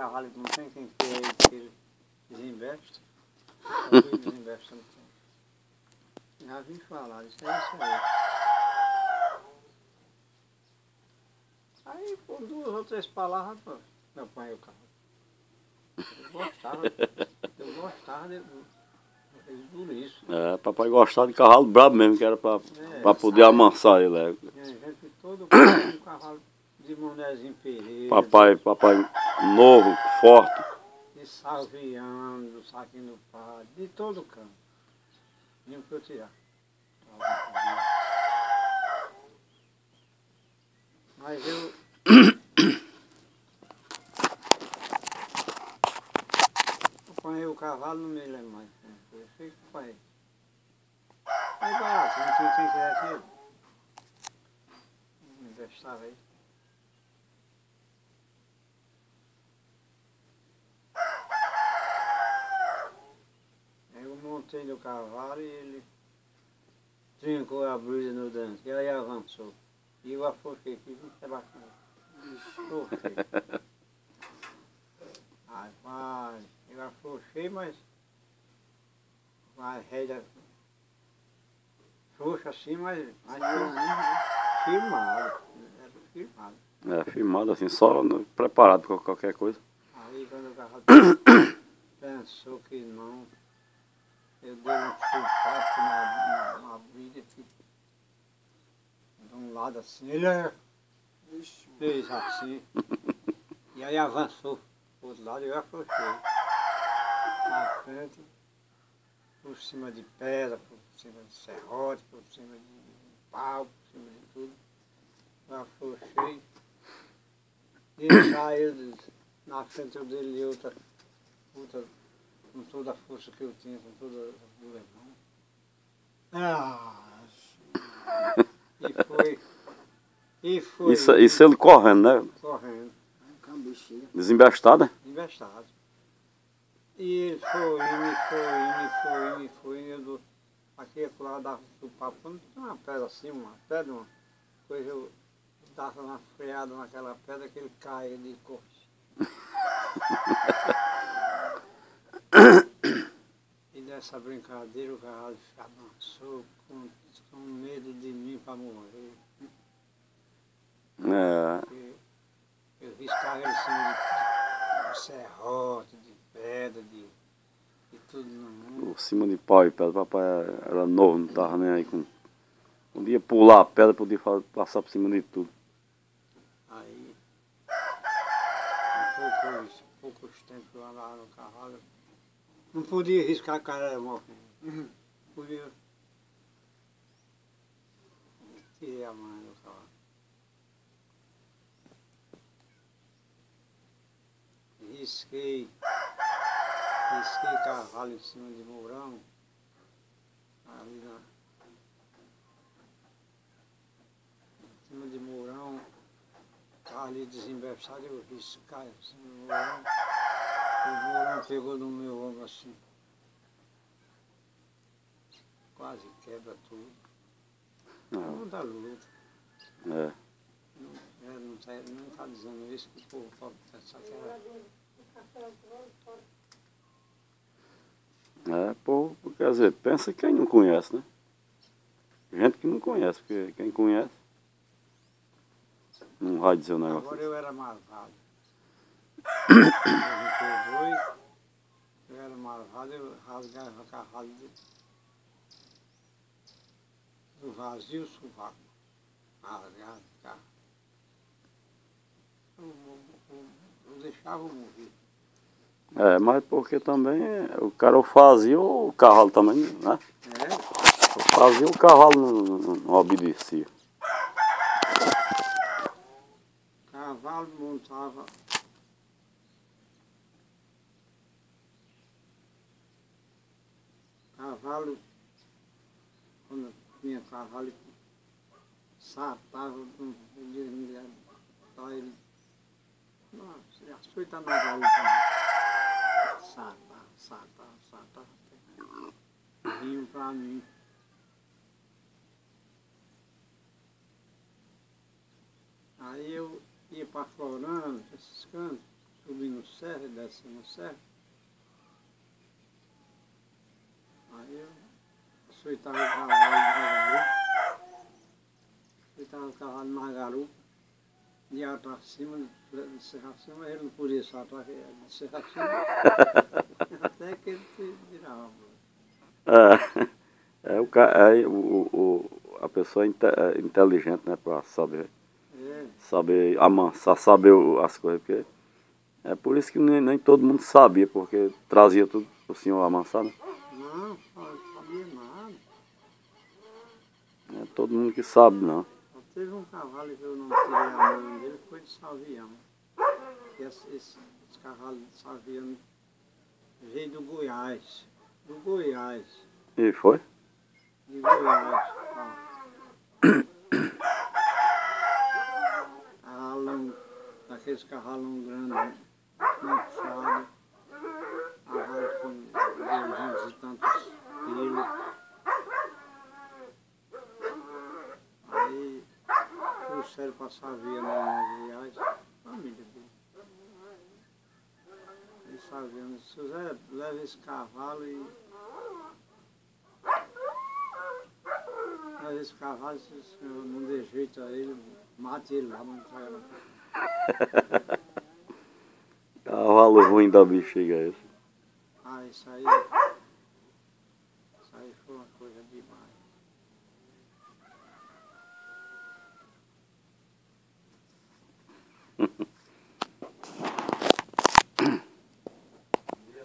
cavalo que não tem quem que desinveste. Talvez desinveste não tem. Já vim falar, isso aí. Aí por 2 ou 3 palavras, pô, eu apanhei o carro. Eu gostava de isso. É, papai gostava de cavalo brabo mesmo, que era pra poder amansar ele. Tinha gente todo com um cavalo de Monézinho Pereira. Papai novo, forte. De Salviano, do Saquinho do Padre, de todo canto. Vinha pra eu tirar. Mas eu apanhei o cavalo, não me lembro mais. Eu sei que apanhei. Aí barato, não tinha quem quisesse ele. Não gostava aí. Aí eu montei no cavalo e ele trincou a blusa no dente, e aí avançou. E eu afoquei aqui, não sei bacana. Afoquei. Rapaz, eu afrouxei, mas a rédea frouxa assim, mas firmado. Era firmado. É, firmado assim, só preparado para qualquer coisa. Aí quando o cavalo pensou que não, eu dei um chutaço na briga, de um lado assim, ele fez assim, e aí avançou pro outro lado e eu afrouxei. Na frente, por cima de pedra, por cima de serrote, por cima de pau, por cima de tudo. Eu afrouxei. Ele saiu na frente dele e outra, com toda a força que eu tinha, com toda a levão. E foi. Isso ele correndo, né? Correndo. Desembestado, né? Investado. E ele foi indo. Aqui e lá dava um papo. Quando tinha uma pedra assim, uma coisa, eu dava uma freada naquela pedra que ele caia de coxa. E nessa brincadeira o cavalo avançou com medo de mim para morrer. É. Eu riscava ele assim de serrote, de pedra, de tudo no mundo. Por cima de pau e pedra. Papai era novo, não tava nem aí com... Podia pular a pedra, podia passar por cima de tudo. Aí, poucos tempos eu andava no cavalo, não podia riscar a cara da moto. Podia. Tirei a mão do cavalo. Risquei cavalo em cima de Mourão, ali em cima de Mourão, estava ali desembestado, eu risquei em cima de Mourão, o Mourão pegou no meu ombro assim, quase quebra tudo. Não dá luta. É. Não está dizendo isso, que o povo pode pensar que era. É, pô, quer dizer, pensa quem não conhece, né? Gente que não conhece, porque quem conhece não vai dizer o negócio. Agora eu era malvado. Eu era malvado, eu rasgava o cavalo do vazio sovaco. Rasgava o carro. Eu deixava morrer. É, mas porque também o cara fazia o cavalo também, né? Fazia o cavalo não obedecia. Cavalo montava. Cavalo, quando tinha cavalo, sapava, não podia me dar ele. Nossa, açoita na garupa. Sapava. Vinham pra mim. Aí eu ia para Florando, esses cantos, subir no serra e descer no serra. Aí eu açoitava o cavalo devagarinho, açoitava o cavalo na garupa, de alto acima, de serra acima, ele não podia saltar de serra acima, até que ele virava. A pessoa é inteligente, né, para saber, É, saber amansar, saber as coisas, porque é por isso que nem todo mundo sabia, porque trazia tudo pro senhor amansar, né? não sabia nada. Não é todo mundo que sabe, não. Só teve um cavalo que eu não tirei a mão dele, foi de Salviano. Esse cavalo de Salviano veio do Goiás. Do Goiás. E foi? De Goiás. Cavalo, daqueles cavalão grandes, manchado. Cavalo com 200 e tantos quilos. Aí trouxeram para Salviano lá em Goiás, família dele. Aí Salviano disse, José, leva esse cavalo e... Leva esse cavalo, se o senhor não der jeito a ele, mate ele lá, não traga lá. Cavalo ruim da bexiga esse. Ah, isso aí